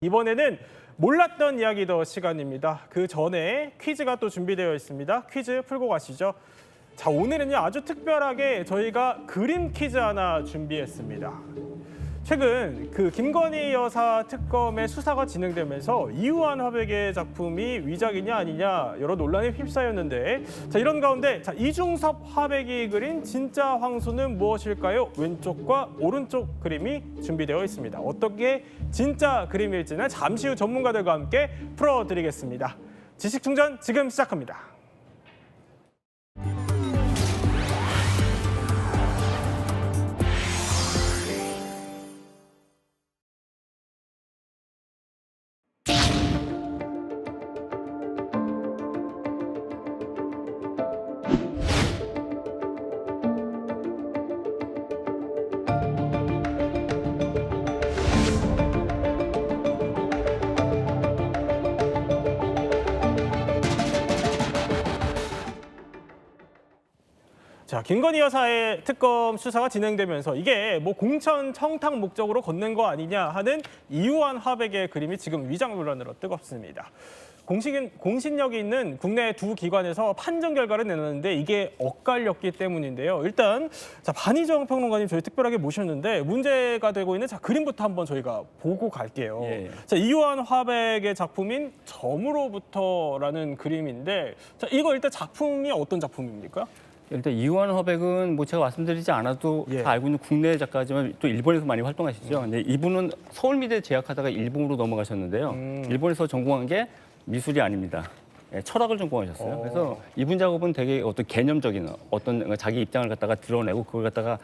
이번에는 몰랐던 이야기 더 시간입니다. 그 전에 퀴즈가 또 준비되어 있습니다. 퀴즈 풀고 가시죠. 자, 오늘은요 아주 특별하게 저희가 그림 퀴즈 하나 준비했습니다. 최근 그 김건희 여사 특검의 수사가 진행되면서 이우한 화백의 작품이 위작이냐 아니냐 여러 논란에 휩싸였는데, 자, 이런 가운데 이중섭 화백이 그린 진짜 황소는 무엇일까요? 왼쪽과 오른쪽 그림이 준비되어 있습니다. 어떻게 진짜 그림일지는 잠시 후 전문가들과 함께 풀어드리겠습니다. 지식충전 지금 시작합니다. 자, 김건희 여사의 특검 수사가 진행되면서 이게 뭐 공천 청탁 목적으로 건넨 거 아니냐 하는 이우한 화백의 그림이 지금 위장 논란으로 뜨겁습니다. 공신력이 있는 국내 두 기관에서 판정 결과를 내놨는데 이게 엇갈렸기 때문인데요. 일단 반희정 평론가님 저희 특별하게 모셨는데 문제가 되고 있는 그림부터 한번 저희가 보고 갈게요. 예. 자, 이우한 화백의 작품인 점으로부터라는 그림인데, 자, 이거 일단 작품이 어떤 작품입니까? 일단 이우한 화백은 뭐 제가 말씀드리지 않아도 다 알고 있는 국내 작가지만 또 일본에서 많이 활동하시죠. 근데 이분은 서울미대 재학하다가 일본으로 넘어가셨는데요. 일본에서 전공한 게 미술이 아닙니다. 철학을 전공하셨어요. 그래서 이분 작업은 되게 어떤 개념적인 어떤 자기 입장을 갖다가 드러내고 그걸 갖다가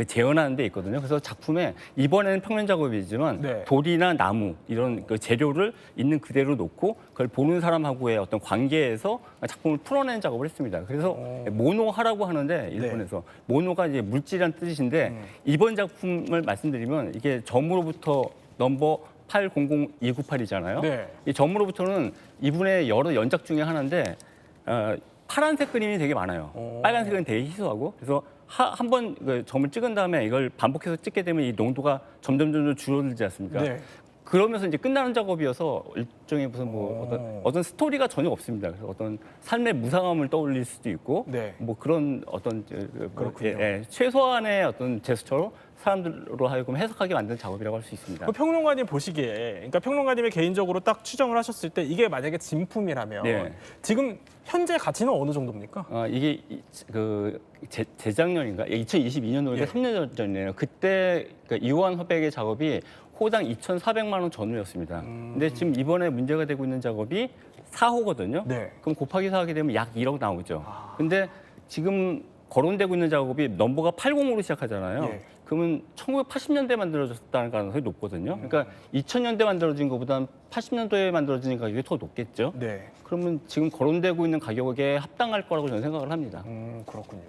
재현하는 데 있거든요. 그래서 작품에 이번에는 평면 작업이지만 돌이나 나무 이런 그 재료를 있는 그대로 놓고 그걸 보는 사람하고의 어떤 관계에서 작품을 풀어내는 작업을 했습니다. 그래서 모노하라고 하는데 일본에서 모노가 이제 물질이란 뜻인데 이번 작품을 말씀드리면 이게 점으로부터 넘버 800298이잖아요. 이 점으로부터는 이분의 여러 연작 중에 하나인데 파란색 그림이 되게 많아요. 빨간색은 되게 희소하고. 그래서 한 번 점을 찍은 다음에 이걸 반복해서 찍게 되면 이 농도가 점점 줄어들지 않습니까? 그러면서 이제 끝나는 작업이어서 일종의 무슨 어떤 스토리가 전혀 없습니다. 그래서 어떤 삶의 무상함을 떠올릴 수도 있고 뭐 그런 어떤 최소한의 어떤 제스처로 사람들로 하여금 해석하게 만든 작업이라고 할 수 있습니다. 그 평론가님 보시기에, 그러니까 평론가님이 개인적으로 딱 추정을 하셨을 때 이게 만약에 진품이라면 지금 현재 가치는 어느 정도입니까? 이게 재작년인가? 2022년도니까 3년 전이네요. 그때 이우한 화백의 작업이 호당 2,400만 원 전후였습니다. 근데 지금 이번에 문제가 되고 있는 작업이 4호거든요. 그럼 곱하기 4 하게 되면 약 1억 나오죠. 근데 지금 거론되고 있는 작업이 넘버가 80으로 시작하잖아요. 그러면 1980년대에 만들어졌다는 가능성이 높거든요. 그러니까 2000년대 만들어진 것보다는 80년도에 만들어진 가격이 더 높겠죠. 그러면 지금 거론되고 있는 가격에 합당할 거라고 저는 생각을 합니다. 그렇군요.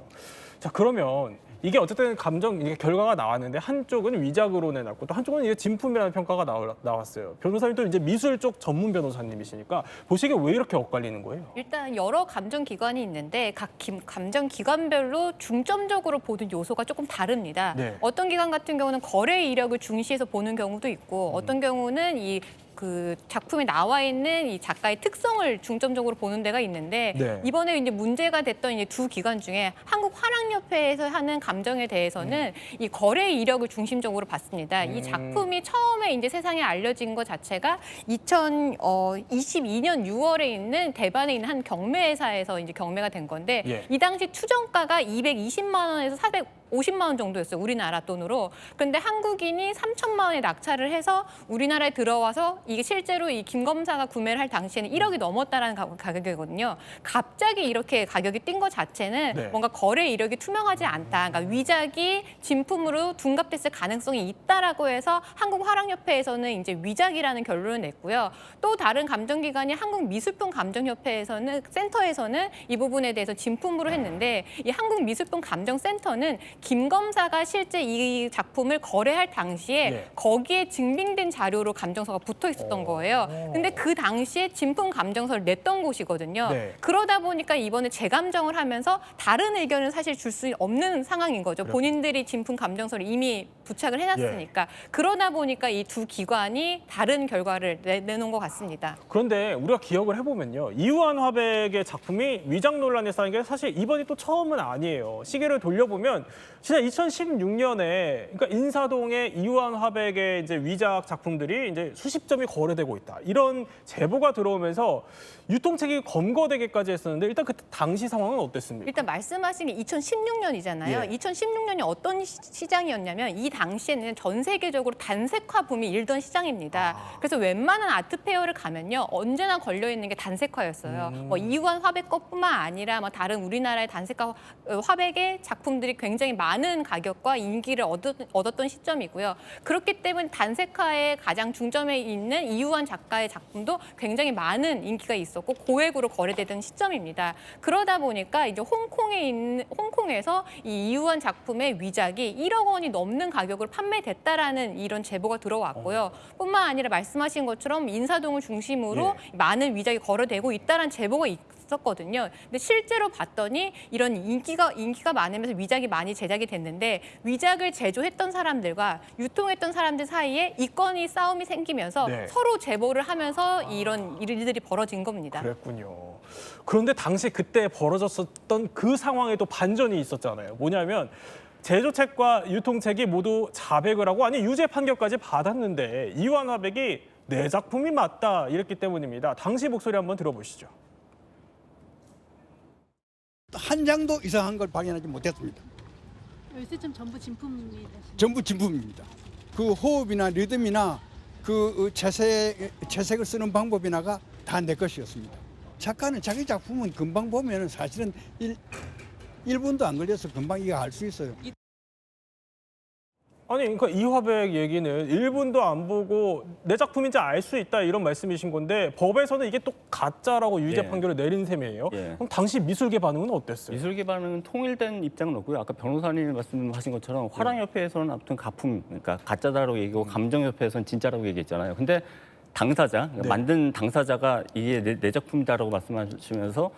자, 그러면 이게 어쨌든 이게 결과가 나왔는데 한쪽은 위작으로 내놨고 또 한쪽은 이게 진품이라는 평가가 나왔어요. 변호사님 또 이제 미술 쪽 전문 변호사님이시니까 보시기에 왜 이렇게 엇갈리는 거예요? 일단 여러 감정 기관이 있는데 각 감정 기관별로 중점적으로 보는 요소가 조금 다릅니다. 어떤 기관 같은 경우는 거래 이력을 중시해서 보는 경우도 있고 어떤 경우는 그 작품에 나와 있는 이 작가의 특성을 중점적으로 보는 데가 있는데 이번에 이제 문제가 됐던 이제 두 기관 중에 한국화랑협회에서 하는 감정에 대해서는 이 거래 이력을 중심적으로 봤습니다. 이 작품이 처음에 이제 세상에 알려진 것 자체가 2022년 6월에 있는 대만에 있는 한 경매회사에서 이제 경매가 된 건데 이 당시 추정가가 220만 원에서 450만 원 정도였어요. 우리나라 돈으로. 그런데 한국인이 3천만 원에 낙찰을 해서 우리나라에 들어와서 이게 실제로 이 김 검사가 구매를 할 당시에는 1억이 넘었다라는 가격이거든요. 갑자기 이렇게 가격이 뛴 것 자체는 뭔가 거래 이력이 투명하지 않다. 그러니까 위작이 진품으로 둔갑됐을 가능성이 있다라고 해서 한국화랑협회에서는 이제 위작이라는 결론을 냈고요. 또 다른 감정기관이 한국미술품 감정협회에서는 센터에서는 이 부분에 대해서 진품으로 했는데 이 한국미술품 감정센터는 김 검사가 실제 이 작품을 거래할 당시에 네. 거기에 증빙된 자료로 감정서가 붙어 있었던 거예요. 근데 그 당시에 진품 감정서를 냈던 곳이거든요. 네. 그러다 보니까 이번에 재감정을 하면서 다른 의견을 사실 줄 수 없는 상황인 거죠. 본인들이 진품 감정서를 이미 부착을 해놨으니까. 그러다 보니까 이 두 기관이 다른 결과를 내놓은 것 같습니다. 그런데 우리가 기억을 해보면요. 이우환 화백의 작품이 위장 논란에 쌓인 게 사실 이번이 또 처음은 아니에요. 시계를 돌려보면 진짜 2016년에 그러니까 인사동의 이우환 화백의 이제 위작 작품들이 이제 수십 점이 거래되고 있다. 이런 제보가 들어오면서 유통책이 검거되기까지 했었는데 일단 그 당시 상황은 어땠습니까? 일단 말씀하신 게 2016년이잖아요. 예. 2016년이 어떤 시장이었냐면 이 당시에는 전 세계적으로 단색화 붐이 일던 시장입니다. 그래서 웬만한 아트 페어를 가면요. 언제나 걸려 있는 게 단색화였어요. 뭐 이우환 화백 것뿐만 아니라 뭐 다른 우리나라의 단색화 화백의 작품들이 굉장히 많은 가격과 인기를 얻었던 시점이고요. 그렇기 때문에 단색화의 가장 중점에 있는 이우환 작가의 작품도 굉장히 많은 인기가 있었고 고액으로 거래되던 시점입니다. 그러다 보니까 이제 홍콩에서 이 이우환 작품의 위작이 1억 원이 넘는 가격으로 판매됐다라는 이런 제보가 들어왔고요. 뿐만 아니라 말씀하신 것처럼 인사동을 중심으로 많은 위작이 거래되고 있다라는 제보가 있었거든요. 근데 실제로 봤더니 이런 인기가 많으면서 위작이 많이 제작이 됐는데 위작을 제조했던 사람들과 유통했던 사람들 사이에 이권이 싸움이 생기면서 서로 제보를 하면서 이런 일들이 벌어진 겁니다. 그랬군요. 그런데 당시 그때 벌어졌었던 그 상황에도 반전이 있었잖아요. 뭐냐면 제조책과 유통책이 모두 자백을 하고 아니 유죄 판결까지 받았는데 이우환 화백이 내 작품이 맞다 이랬기 때문입니다. 당시 목소리 한번 들어보시죠. 한 장도 이상한 걸 발견하지 못했습니다. 열쇠점 전부 진품입니다. 전부 진품입니다. 그 호흡이나 리듬이나 그 채색을 쓰는 방법이나가 다 내 것이었습니다. 작가는 자기 작품은 금방 보면 사실은 1분도 안 걸려서 금방 이거 알 수 있어요. 아니 그러니까 이화백 얘기는 1분도 안 보고 내 작품인지 알 수 있다 이런 말씀이신 건데 법에서는 이게 또 가짜라고 유죄 판결을 내린 셈이에요. 그럼 당시 미술계 반응은 어땠어요? 미술계 반응은 통일된 입장은 없고요. 아까 변호사님 말씀하신 것처럼 화랑협회에서는 아무튼 가품, 그러니까 가짜다라고 얘기하고 감정협회에서는 진짜라고 얘기했잖아요. 근데 당사자, 그러니까 만든 당사자가 이게 내 작품이다라고 말씀하시면서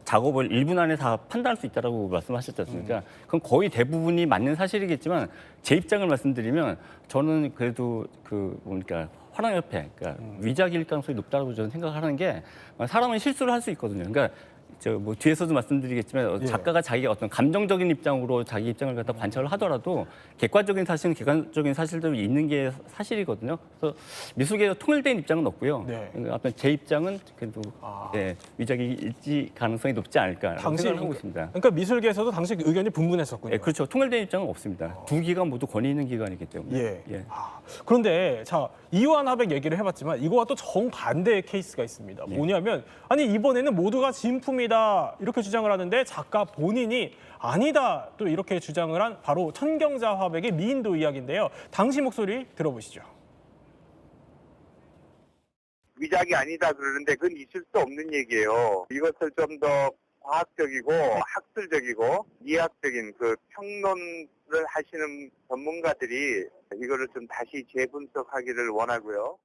작업을 1분 안에 다 판단할 수 있다라고 말씀하셨지 않습니까? 그럼 거의 대부분이 맞는 사실이겠지만 제 입장을 말씀드리면 저는 그래도 그러니까 화랑협회, 그러니까 위작일 가능성이 높다고 저는 생각하는 게 사람은 실수를 할 수 있거든요. 그러니까 뭐 뒤에서도 말씀드리겠지만 작가가 자기가 어떤 감정적인 입장으로 자기 입장을 갖다 관찰을 하더라도 객관적인 사실은 객관적인 사실대로 있는 게 사실이거든요. 그래서 미술계에서 통일된 입장은 없고요. 어떤 제 입장은 그래도 위작이 일지 가능성이 높지 않을까 생각을 하고 있습니다. 그러니까 미술계에서도 당시 의견이 분분했었군요. 그렇죠. 통일된 입장은 없습니다. 두 기관 모두 권위 있는 기관이기 때문에. 그런데 자 이우환 화백 얘기를 해봤지만 이거와 또 정반대의 케이스가 있습니다. 뭐냐면 아니 이번에는 모두가 진품이다 이렇게 주장을 하는데 작가 본인이 아니다 또 이렇게 주장을 한 바로 천경자 화백의 미인도 이야기인데요. 당시 목소리 들어보시죠. 위작이 아니다 그러는데 그건 있을 수 없는 얘기예요. 이것을 좀 더 과학적이고 학술적이고 이학적인 그 평론을 하시는 전문가들이 이거를 좀 다시 재분석하기를 원하고요.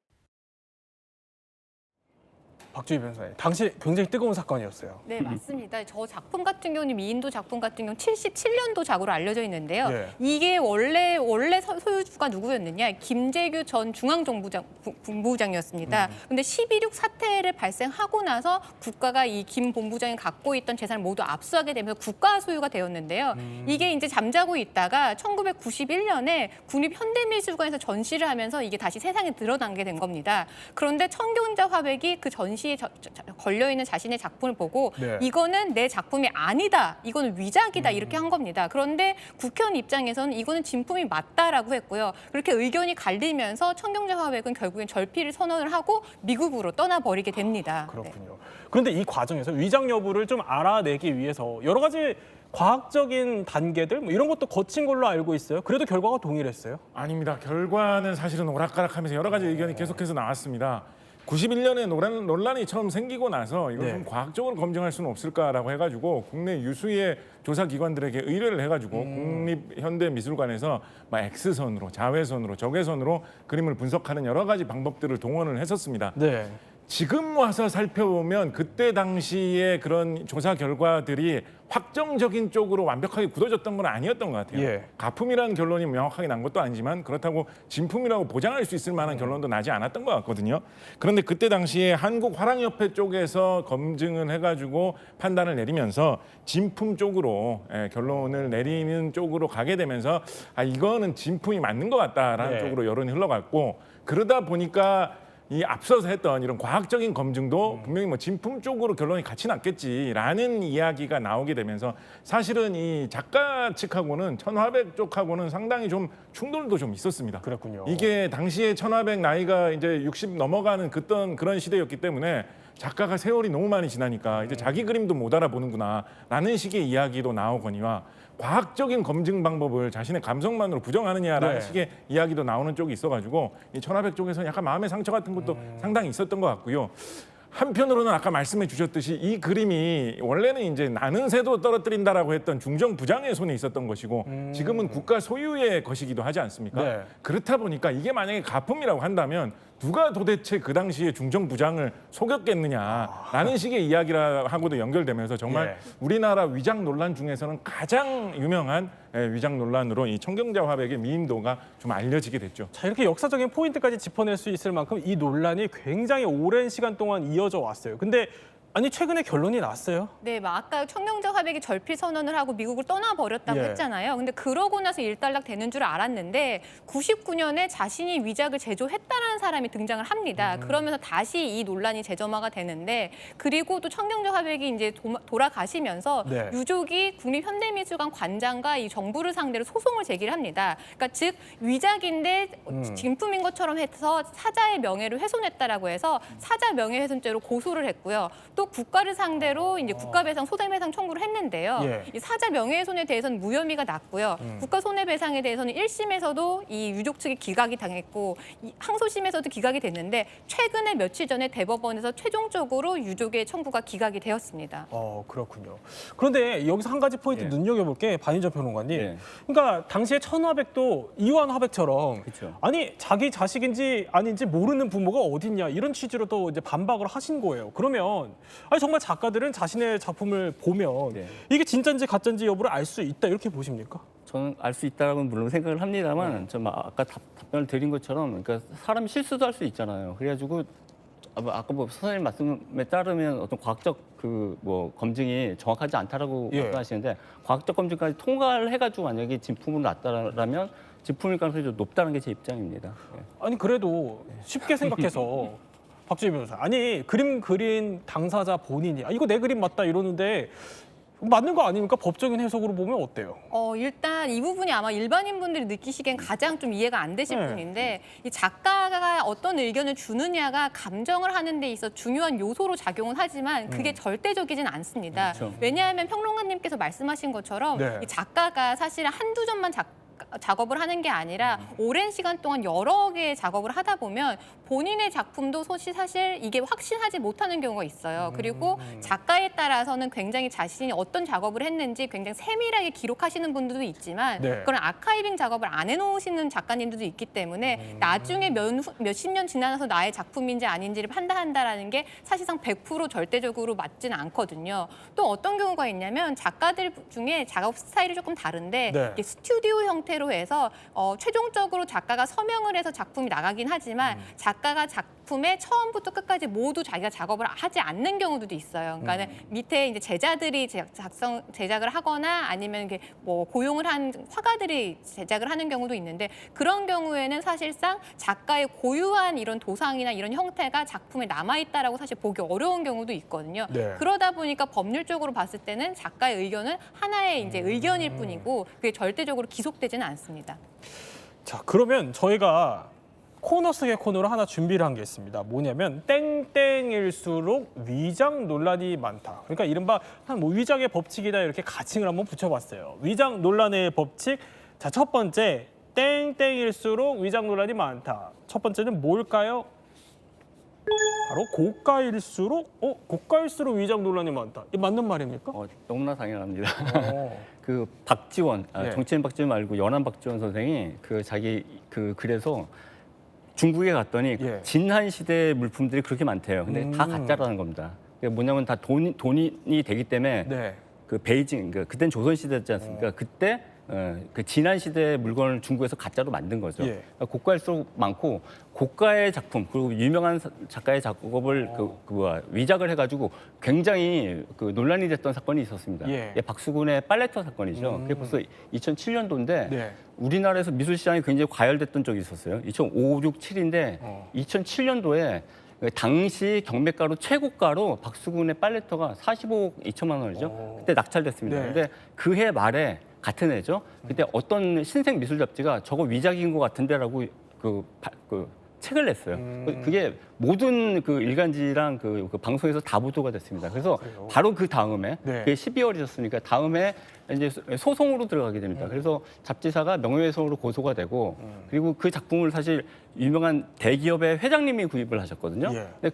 박주희 변호사님, 당시 굉장히 뜨거운 사건이었어요. 네, 맞습니다. 저 작품 같은 경우는 미인도 작품 같은 경우는 77년도 작으로 알려져 있는데요. 이게 원래 소유주가 누구였느냐? 김재규 전 중앙정보부장이었습니다. 근데 12.6 사태를 발생하고 나서 국가가 이 김 본부장이 갖고 있던 재산을 모두 압수하게 되면서 국가 소유가 되었는데요. 이게 이제 잠자고 있다가 1991년에 국립현대미술관에서 전시를 하면서 이게 다시 세상에 드러나게 된 겁니다. 그런데 천경자 화백이 그 전시에 걸려있는 자신의 작품을 보고 이거는 내 작품이 아니다. 이거는 위작이다. 이렇게 한 겁니다. 그런데 국회의원 입장에서는 이거는 진품이 맞다라고 했고요. 그렇게 의견이 갈리면서 천경자 화백은 결국엔 절필을 선언을 하고 미국으로 떠나버리게 됩니다. 그렇군요. 그런데 이 과정에서 위작 여부를 좀 알아내기 위해서 여러 가지 과학적인 단계들 뭐 이런 것도 거친 걸로 알고 있어요. 그래도 결과가 동일했어요? 아닙니다. 결과는 사실은 오락가락하면서 여러 가지 의견이 계속해서 나왔습니다. 91년에 논란이 처음 생기고 나서 이걸 네. 좀 과학적으로 검증할 수는 없을까라고 해가지고 국내 유수의 조사 기관들에게 의뢰를 해가지고 국립현대미술관에서 막 X선으로, 자외선으로, 적외선으로 그림을 분석하는 여러 가지 방법들을 동원을 했었습니다. 네. 지금 와서 살펴보면 그때 당시에 그런 조사 결과들이 확정적인 쪽으로 완벽하게 굳어졌던 건 아니었던 것 같아요. 예. 가품이라는 결론이 명확하게 난 것도 아니지만 그렇다고 진품이라고 보장할 수 있을 만한 결론도 나지 않았던 것 같거든요. 그런데 그때 당시에 한국화랑협회 쪽에서 검증을 해가지고 판단을 내리면서 진품 쪽으로 결론을 내리는 쪽으로 가게 되면서 이거는 진품이 맞는 것 같다라는 네. 쪽으로 여론이 흘러갔고 그러다 보니까 이 앞서서 했던 이런 과학적인 검증도 분명히 뭐 진품 쪽으로 결론이 같이 났겠지라는 이야기가 나오게 되면서 사실은 이 작가 측하고는 천화백 쪽하고는 상당히 좀 충돌도 좀 있었습니다. 그렇군요. 이게 당시에 천화백 나이가 이제 60 넘어가는 그런 시대였기 때문에 작가가 세월이 너무 많이 지나니까 이제 자기 그림도 못 알아보는구나라는 식의 이야기도 나오거니와 과학적인 검증 방법을 자신의 감성만으로 부정하느냐라는 네. 식의 이야기도 나오는 쪽이 있어가지고 이 천하백 쪽에서는 약간 마음의 상처 같은 것도 상당히 있었던 것 같고요. 한편으로는 아까 말씀해 주셨듯이 이 그림이 원래는 이제 나는 새도 떨어뜨린다라고 했던 중정부장의 손에 있었던 것이고 지금은 국가 소유의 것이기도 하지 않습니까? 네. 그렇다 보니까 이게 만약에 가품이라고 한다면 누가 도대체 그 당시에 중정부장을 속였겠느냐라는 식의 이야기하고도 연결되면서 정말 예. 우리나라 위장 논란 중에서는 가장 유명한 위장 논란으로 이 청경자 화백의 미인도가 좀 알려지게 됐죠. 자, 이렇게 역사적인 포인트까지 짚어낼 수 있을 만큼 이 논란이 굉장히 오랜 시간 동안 이어져 왔어요. 근데 아니 최근에 결론이 났어요? 네, 막 아까 청경자 화백이 절필 선언을 하고 미국을 떠나버렸다고 예. 했잖아요. 근데 그러고 나서 일단락 되는 줄 알았는데 99년에 자신이 위작을 제조했다는 사람이 등장을 합니다. 그러면서 다시 이 논란이 재점화가 되는데 그리고 또 청경자 화백이 이제 돌아가시면서 네. 유족이 국립현대미술관 관장과 이 정부를 상대로 소송을 제기를 합니다. 그러니까 즉 위작인데 진품인 것처럼 해서 사자의 명예를 훼손했다라고 해서 사자 명예훼손죄로 고소를 했고요. 또 국가를 상대로 이제 국가배상, 손해배상 청구를 했는데요. 예. 이 사자 명예훼손에 대해서는 무혐의가 났고요. 국가 손해배상에 대해서는 1심에서도 이 유족 측이 기각이 당했고 이 항소심에서도 기각이 됐는데 최근에 며칠 전에 대법원에서 최종적으로 유족의 청구가 기각이 되었습니다. 그렇군요. 그런데 여기서 한 가지 포인트 예. 눈여겨볼 게 반인전 평론가님. 예. 그러니까 당시에 천화백도 이완 화백처럼 그렇죠. 아니 자기 자식인지 아닌지 모르는 부모가 어딨냐 이런 취지로 또 이제 반박을 하신 거예요. 그러면 아니 정말 작가들은 자신의 작품을 보면 네. 이게 진짜인지 가짜인지 여부를 알 수 있다 이렇게 보십니까? 저는 알 수 있다라고 물론 생각을 합니다만 좀 아까 답변을 드린 것처럼 그러니까 사람이 실수도 할 수 있잖아요. 그래가지고 아까 뭐 선생님 말씀에 따르면 어떤 과학적 그 뭐 검증이 정확하지 않다라고 예. 말씀하시는데 과학적 검증까지 통과를 해가지고 만약에 진품으로 났다라면 진품일 가능성이 좀 높다는 게 제 입장입니다. 예. 아니 그래도 쉽게 생각해서 박주희 변호사 아니 그림 그린 당사자 본인이 이거 내 그림 맞다 이러는데 맞는 거 아닙니까? 법적인 해석으로 보면 어때요? 일단 이 부분이 아마 일반인 분들이 느끼시기엔 가장 좀 이해가 안 되실 네. 부분인데 이 작가가 어떤 의견을 주느냐가 감정을 하는 데 있어 중요한 요소로 작용은 하지만 그게 절대적이진 않습니다. 그렇죠. 왜냐하면 평론가님께서 말씀하신 것처럼 네. 이 작가가 사실 한두 점만 작업을 하는 게 아니라 오랜 시간 동안 여러 개의 작업을 하다 보면 본인의 작품도 사실 이게 확신하지 못하는 경우가 있어요. 그리고 작가에 따라서는 굉장히 자신이 어떤 작업을 했는지 굉장히 세밀하게 기록하시는 분들도 있지만 네. 그런 아카이빙 작업을 안 해놓으시는 작가님들도 있기 때문에 나중에 몇십 년 지나서 나의 작품인지 아닌지를 판단한다라는 게 사실상 100% 절대적으로 맞지는 않거든요. 또 어떤 경우가 있냐면 작가들 중에 작업 스타일이 조금 다른데 네. 이게 스튜디오 형태로 해서 최종적으로 작가가 서명을 해서 작품이 나가긴 하지만 작가가 작품의 처음부터 끝까지 모두 자기가 작업을 하지 않는 경우도 있어요. 그러니까 밑에 이제 제자들이 제작을 하거나 아니면 이렇게 뭐 고용을 한 화가들이 제작을 하는 경우도 있는데 그런 경우에는 사실상 작가의 고유한 이런 도상이나 이런 형태가 작품에 남아 있다라고 사실 보기 어려운 경우도 있거든요. 네. 그러다 보니까 법률적으로 봤을 때는 작가의 의견은 하나의 이제 의견일 뿐이고 그게 절대적으로 기속되지는 않습니다. 자, 그러면 저희가 코너 속의 코너로 하나 준비를 한 게 있습니다. 뭐냐면 땡땡일수록 위장 논란이 많다. 그러니까 이른바 뭐 위장의 법칙이다 이렇게 가칭을 한번 붙여봤어요. 위장 논란의 법칙. 자, 첫 번째 땡땡일수록 위장 논란이 많다. 첫 번째는 뭘까요? 바로 고가일수록 위장 논란이 많다. 이게 맞는 말입니까? 너무나 당연합니다. 어. 그 박지원, 네. 정치인 박지원 말고 연한 박지원 선생이 그 자기 글에서 중국에 갔더니 예. 진한 시대 물품들이 그렇게 많대요. 근데 다 가짜라는 겁니다. 그게 뭐냐면 다 돈이 되기 때문에 네. 그 베이징, 그땐 조선 시대였지 않습니까? 그때 그 진한 시대 물건을 중국에서 가짜로 만든 거죠. 예. 그러니까 고가일수록 많고 고가의 작품 그리고 유명한 작가의 작업을 위작을 해가지고 굉장히 그 논란이 됐던 사건이 있었습니다. 예. 박수근의 빨래터 사건이죠. 그게 벌써 2007년도인데 네. 우리나라에서 미술 시장이 굉장히 과열됐던 적이 있었어요. 2005, 6, 7인데 2007년도에 당시 경매가로 최고가로 박수근의 빨래터가 45억 2천만 원이죠. 그때 낙찰됐습니다. 네. 근데 그 해 말에 같은 해죠. 그때 어떤 신생 미술 잡지가 저거 위작인 것 같은데라고 그 책을 냈어요. 그게 모든 그 일간지랑 그 방송에서 다 보도가 됐습니다. 그래서 바로 그 다음에 네. 그게 12월이었으니까 다음에 이제 소송으로 들어가게 됩니다. 그래서 잡지사가 명예훼손으로 고소가 되고 그리고 그 작품을 사실 유명한 대기업의 회장님이 구입을 하셨거든요. 예. 근데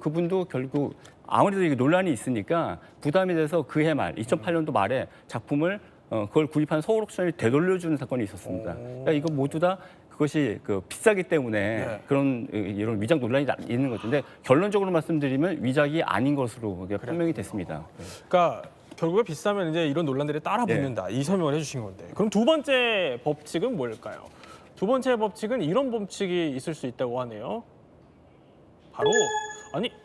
그분도 결국 아무래도 이게 논란이 있으니까 부담이 돼서 그해 말 2008년도 말에 작품을 그걸 구입한 서울옥션이 되돌려주는 사건이 있었습니다. 그러니까 이거 모두 다 그것이 비싸기 때문에 네. 그런 이런 위작 논란이 있는 거죠. 근데 결론적으로 말씀드리면 위작이 아닌 것으로 판명이 됐습니다. 그러니까 결국에 비싸면 이제 이런 논란들이 따라 붙는다. 이 설명을 해주신 건데. 그럼 두 번째 법칙은 뭘까요? 두 번째 법칙은 이런 법칙이 있을 수 있다고 하네요. 바로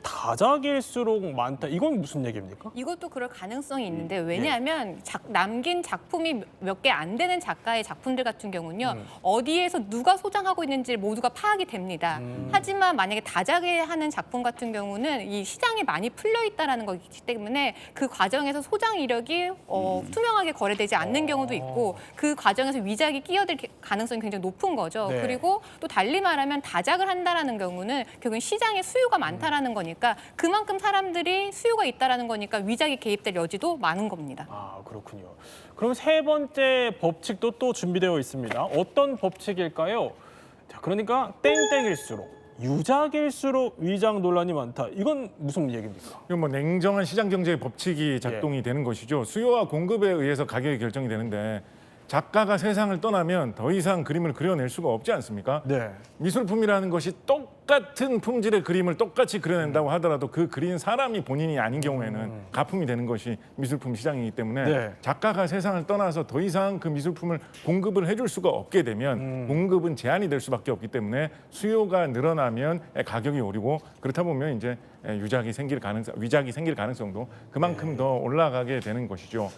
다작일수록 많다. 이건 무슨 얘기입니까? 이것도 그럴 가능성이 있는데 왜냐하면 남긴 작품이 몇 개 안 되는 작가의 작품들 같은 경우는요. 어디에서 누가 소장하고 있는지 모두가 파악이 됩니다. 하지만 만약에 다작에 하는 작품 같은 경우는 이 시장에 많이 풀려 있다라는 거기 때문에 그 과정에서 소장 이력이 투명하게 거래되지 않는 경우도 있고 그 과정에서 위작이 끼어들 가능성이 굉장히 높은 거죠. 네. 그리고 또 달리 말하면 다작을 한다라는 경우는 결국은 시장에 수요가 많다라는 거니까 그만큼 사람들이 수요가 있다라는 거니까 위작이 개입될 여지도 많은 겁니다. 아, 그렇군요. 그럼 세 번째 법칙도 또 준비되어 있습니다. 어떤 법칙일까요? 자, 그러니까 땡땡일수록 유작일수록 위장 논란이 많다. 이건 무슨 얘기입니까? 이건 뭐 냉정한 시장 경제의 법칙이 작동이 되는 것이죠. 수요와 공급에 의해서 가격이 결정이 되는데 작가가 세상을 떠나면 더 이상 그림을 그려낼 수가 없지 않습니까? 네. 미술품이라는 것이 똑같은 품질의 그림을 똑같이 그려낸다고 하더라도 그 그린 사람이 본인이 아닌 경우에는 가품이 되는 것이 미술품 시장이기 때문에 네. 작가가 세상을 떠나서 더 이상 그 미술품을 공급을 해줄 수가 없게 되면 공급은 제한이 될 수밖에 없기 때문에 수요가 늘어나면 가격이 오르고 그렇다 보면 이제 위작이 생길 가능성도 그만큼 더 올라가게 되는 것이죠.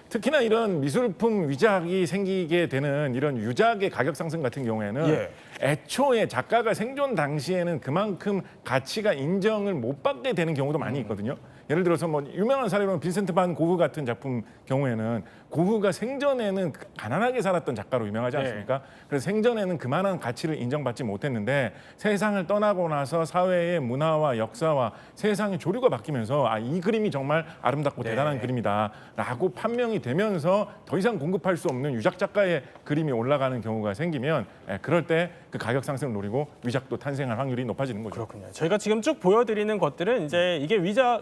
특히나 이런 미술품 위작이 생기게 되는 이런 유작의 가격 상승 같은 경우에는 애초에 작가가 생존 당시에는 그만큼 가치가 인정을 못 받게 되는 경우도 많이 있거든요. 예를 들어서 뭐 유명한 사례로는 빈센트 반 고흐 같은 작품 경우에는 고흐가 생전에는 가난하게 살았던 작가로 유명하지 않습니까? 그래서 생전에는 그만한 가치를 인정받지 못했는데 세상을 떠나고 나서 사회의 문화와 역사와 세상의 조류가 바뀌면서 이 그림이 정말 아름답고 대단한 그림이다라고 판명이 되면서 더 이상 공급할 수 없는 유작 작가의 그림이 올라가는 경우가 생기면 그럴 때 그 가격 상승을 노리고 위작도 탄생할 확률이 높아지는 거죠. 그렇군요. 저희가 지금 쭉 보여드리는 것들은 이제 이게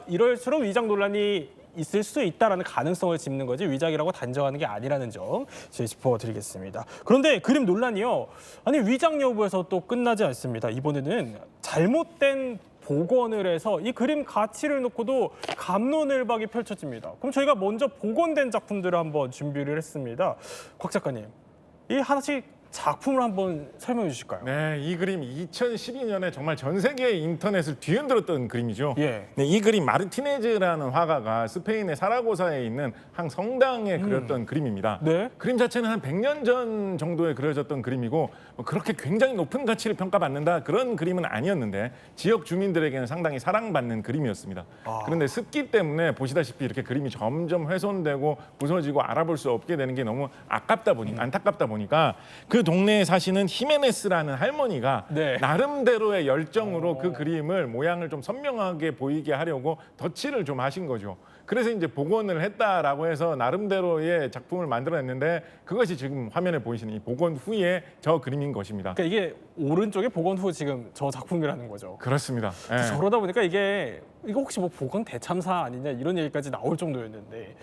이럴수록 위작 논란이 있을 수 있다라는 가능성을 짚는 거지 위작이라고 단정하는 게 아니라는 점 짚어드리겠습니다. 그런데 그림 논란이요. 위작 여부에서 또 끝나지 않습니다. 이번에는 잘못된 복원을 해서 이 그림 가치를 놓고도 갑론을박이 펼쳐집니다. 그럼 저희가 먼저 복원된 작품들을 한번 준비를 했습니다. 곽 작가님, 이 하나씩 작품을 한번 설명해 주실까요? 네, 이 그림 2012년에 정말 전 세계의 인터넷을 뒤흔들었던 그림이죠. 예. 네, 이 그림 마르티네즈라는 화가가 스페인의 사라고사에 있는 한 성당에 그렸던 그림입니다. 네. 그림 자체는 한 100년 전 정도에 그려졌던 그림이고 그렇게 굉장히 높은 가치를 평가받는다 그런 그림은 아니었는데 지역 주민들에게는 상당히 사랑받는 그림이었습니다. 그런데 습기 때문에 보시다시피 이렇게 그림이 점점 훼손되고 부서지고 알아볼 수 없게 되는 게 너무 안타깝다 보니까 그 동네에 사시는 히메네스라는 할머니가 나름대로의 열정으로 그 그림을 모양을 좀 선명하게 보이게 하려고 덧칠을 좀 하신 거죠. 그래서 이제 복원을 했다라고 해서 나름대로의 작품을 만들어냈는데 그것이 지금 화면에 보이시는 이 복원 후의 저 그림인 것입니다. 그러니까 이게 오른쪽에 복원 후 지금 저 작품이라는 거죠. 그렇습니다. 예. 저러다 보니까 이거 혹시 뭐 복원 대참사 아니냐 이런 얘기까지 나올 정도였는데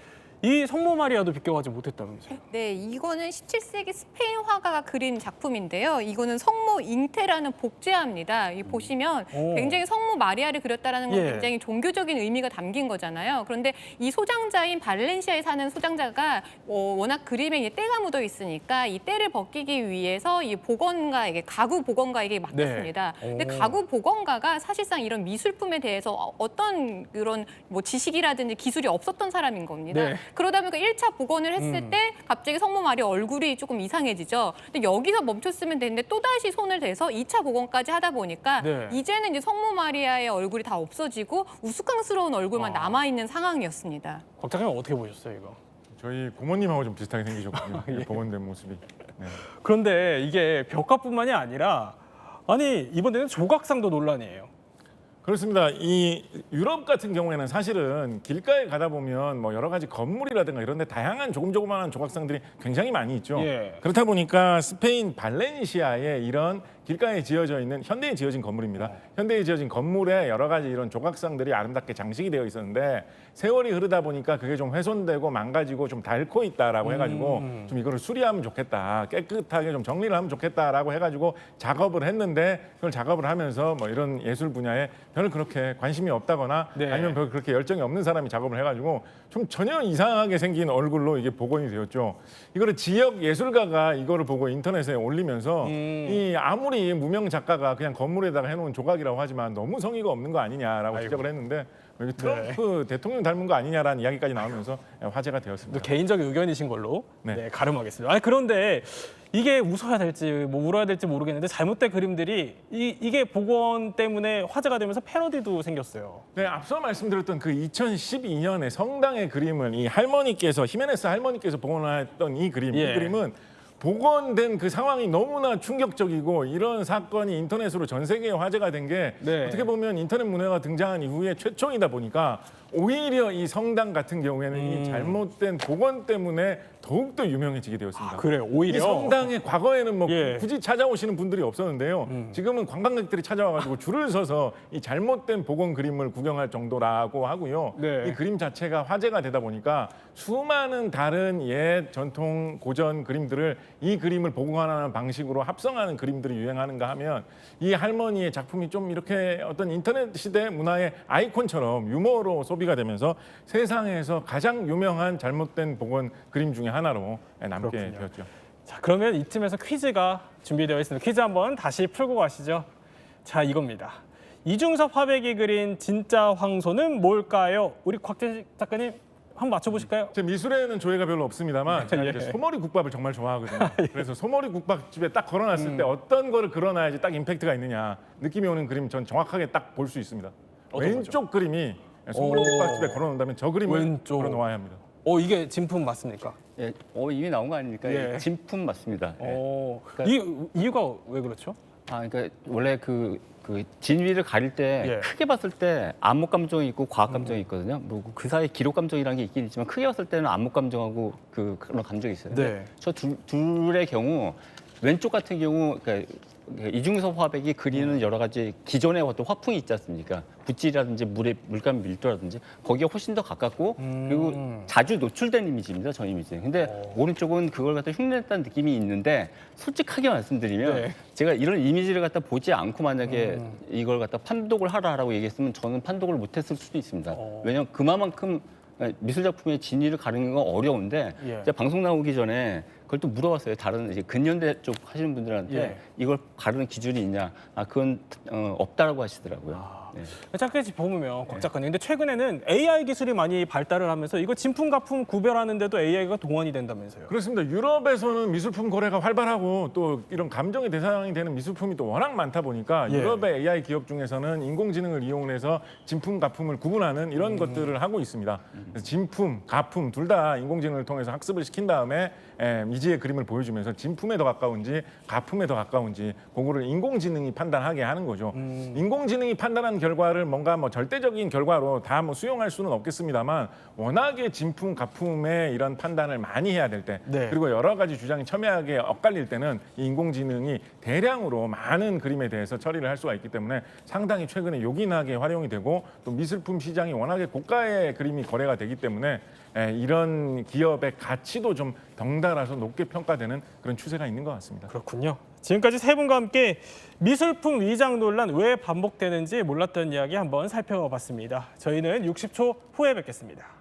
이 성모 마리아도 비껴가지 못했다면서요? 네, 이거는 17세기 스페인 화가가 그린 작품인데요. 이거는 성모 잉태라는 복제화입니다. 이 보시면 오. 굉장히 성모 마리아를 그렸다라는 건 예. 굉장히 종교적인 의미가 담긴 거잖아요. 그런데 이 소장자인 발렌시아에 사는 소장자가 워낙 그림에 이제 때가 묻어 있으니까 이 때를 벗기기 위해서 이 복원가에게 가구 복원가에게 맡겼습니다. 네. 근데 오. 가구 복원가가 사실상 이런 미술품에 대해서 어떤 그런 뭐 지식이라든지 기술이 없었던 사람인 겁니다. 네. 그러다 보니까 1차 복원을 했을 때 갑자기 성모 마리아 얼굴이 조금 이상해지죠. 근데 여기서 멈췄으면 되는데 또다시 손을 대서 2차 복원까지 하다 보니까 네. 이제는 이제 성모 마리아의 얼굴이 다 없어지고 우스꽝스러운 얼굴만 남아있는 상황이었습니다. 곽 작가님 어떻게 보셨어요 이거? 저희 부모님하고 좀 비슷하게 생기셨군요. 복원된 모습이. 네. 그런데 이게 벽화뿐만이 아니라 아니 이번에는 조각상도 논란이에요. 그렇습니다. 이 유럽 같은 경우에는 사실은 길가에 가다 보면 뭐 여러 가지 건물이라든가 이런 데 다양한 조그마한 조각상들이 굉장히 많이 있죠. 예. 그렇다 보니까 스페인 발렌시아에 이런 길가에 지어져 있는 현대에 지어진 건물입니다. 현대에 지어진 건물에 여러 가지 이런 조각상들이 아름답게 장식이 되어 있었는데 세월이 흐르다 보니까 그게 좀 훼손되고 망가지고 좀 닳고 있다라고 해가지고 좀 이거를 수리하면 좋겠다, 깨끗하게 좀 정리를 하면 좋겠다라고 해가지고 작업을 했는데 그걸 작업을 하면서 뭐 이런 예술 분야에 별로 그렇게 관심이 없다거나 네. 아니면 별로 그렇게 열정이 없는 사람이 작업을 해가지고 좀 전혀 이상하게 생긴 얼굴로 이게 복원이 되었죠. 이거를 지역 예술가가 이거를 보고 인터넷에 올리면서 이 아무리 무명 작가가 그냥 건물에다가 해놓은 조각이라고 하지만 너무 성의가 없는 거 아니냐라고 지적을 했는데 여기 트럼프 대통령 닮은 거 아니냐라는 이야기까지 나오면서 화제가 되었습니다. 개인적인 의견이신 걸로 네. 가름하겠습니다. 아니, 그런데 이게 웃어야 될지 뭐 울어야 될지 모르겠는데 잘못된 그림들이 이게 복원 때문에 화제가 되면서 패러디도 생겼어요. 네, 앞서 말씀드렸던 그 2012년에 성당의 그림을 이 할머니께서 히메네스 할머니께서 복원했던 이 그림, 예. 이 그림은 복원된 그 상황이 너무나 충격적이고 이런 사건이 인터넷으로 전 세계에 화제가 된 게 네. 어떻게 보면 인터넷 문화가 등장한 이후에 최초이다 보니까 오히려 이 성당 같은 경우에는 이 잘못된 복원 때문에 더욱더 유명해지게 되었습니다. 그래요, 오히려. 이 성당에 과거에는 뭐 예. 굳이 찾아오시는 분들이 없었는데요. 지금은 관광객들이 찾아와가지고 줄을 서서 이 잘못된 복원 그림을 구경할 정도라고 하고요. 네. 이 그림 자체가 화제가 되다 보니까 수많은 다른 옛 전통 고전 그림들을 이 그림을 복원하는 방식으로 합성하는 그림들이 유행하는가 하면 이 할머니의 작품이 좀 이렇게 어떤 인터넷 시대 문화의 아이콘처럼 유머로 소비가 되면서 세상에서 가장 유명한 잘못된 복원 그림 중에 하나로 남게 그렇군요. 되었죠. 자, 그러면 이쯤에서 퀴즈가 준비되어 있습니다. 퀴즈 한번 다시 풀고 가시죠. 자, 이겁니다. 이중섭 화백이 그린 진짜 황소는 뭘까요? 우리 곽재 작가님 한번 맞춰보실까요? 제 미술에는 조예가 별로 없습니다만 제가 이제 소머리 국밥을 정말 좋아하거든요. 그래서 소머리 국밥집에 딱 걸어놨을 때 어떤 거를 그려놔야지 딱 임팩트가 있느냐 느낌이 오는 그림 전 정확하게 딱 볼 수 있습니다. 왼쪽 그림이 소머리 국밥집에 걸어놓는다면 저 그림을 왼쪽. 걸어놓아야 합니다. 이게 진품 맞습니까? 예, 이미 나온 거 아닙니까? 예. 진품 맞습니다. 예. 이유가 왜 그렇죠? 그러니까 원래 그 진위를 가릴 때 예. 크게 봤을 때 안목 감정이 있고 과학 감정이 있거든요. 뭐 그 사이에 기록 감정이라는 게 있긴 있지만 크게 봤을 때는 안목 감정하고 그런 감정이 있어요. 네. 저 둘의 경우 왼쪽 같은 경우 그러니까 이중섭 화백이 그리는 여러 가지 기존의 어떤 화풍이 있지 않습니까? 붓질이라든지 물감 밀도라든지 거기에 훨씬 더 가깝고 그리고 자주 노출된 이미지입니다. 저 이미지는. 근데 오른쪽은 그걸 갖다 흉내냈다는 느낌이 있는데 솔직하게 말씀드리면 네. 제가 이런 이미지를 갖다 보지 않고 만약에 이걸 갖다 판독을 하라라고 얘기했으면 저는 판독을 못했을 수도 있습니다. 왜냐하면 그만큼 미술 작품의 진위를 가르는 건 어려운데 예. 제가 방송 나오기 전에 그걸 또 물어봤어요. 다른 이제 근현대 쪽 하시는 분들한테 예. 이걸 가르는 기준이 있냐? 그건 없다라고 하시더라고요. 네. 잠깐 보면 곽 작가님, 근데 최근에는 AI 기술이 많이 발달을 하면서 이거 진품 가품 구별하는데도 AI가 동원이 된다면서요? 그렇습니다. 유럽에서는 미술품 거래가 활발하고 또 이런 감정의 대상이 되는 미술품이 또 워낙 많다 보니까 예. 유럽의 AI 기업 중에서는 인공지능을 이용해서 진품, 가품을 구분하는 이런 것들을 하고 있습니다. 그래서 진품, 가품 둘 다 인공지능을 통해서 학습을 시킨 다음에 미지의 그림을 보여주면서 진품에 더 가까운지 가품에 더 가까운지 그거를 인공지능이 판단하게 하는 거죠. 인공지능이 판단하는 결과를 뭔가 뭐 절대적인 결과로 다 뭐 수용할 수는 없겠습니다만 워낙에 진품 가품의 이런 판단을 많이 해야 될 때 네. 그리고 여러 가지 주장이 첨예하게 엇갈릴 때는 이 인공지능이 대량으로 많은 그림에 대해서 처리를 할 수가 있기 때문에 상당히 최근에 요긴하게 활용이 되고 또 미술품 시장이 워낙에 고가의 그림이 거래가 되기 때문에 이런 기업의 가치도 좀 덩달아서 높게 평가되는 그런 추세가 있는 것 같습니다. 그렇군요. 지금까지 세 분과 함께 미술품 위장 논란 왜 반복되는지 몰랐던 이야기 한번 살펴봤습니다. 저희는 60초 후에 뵙겠습니다.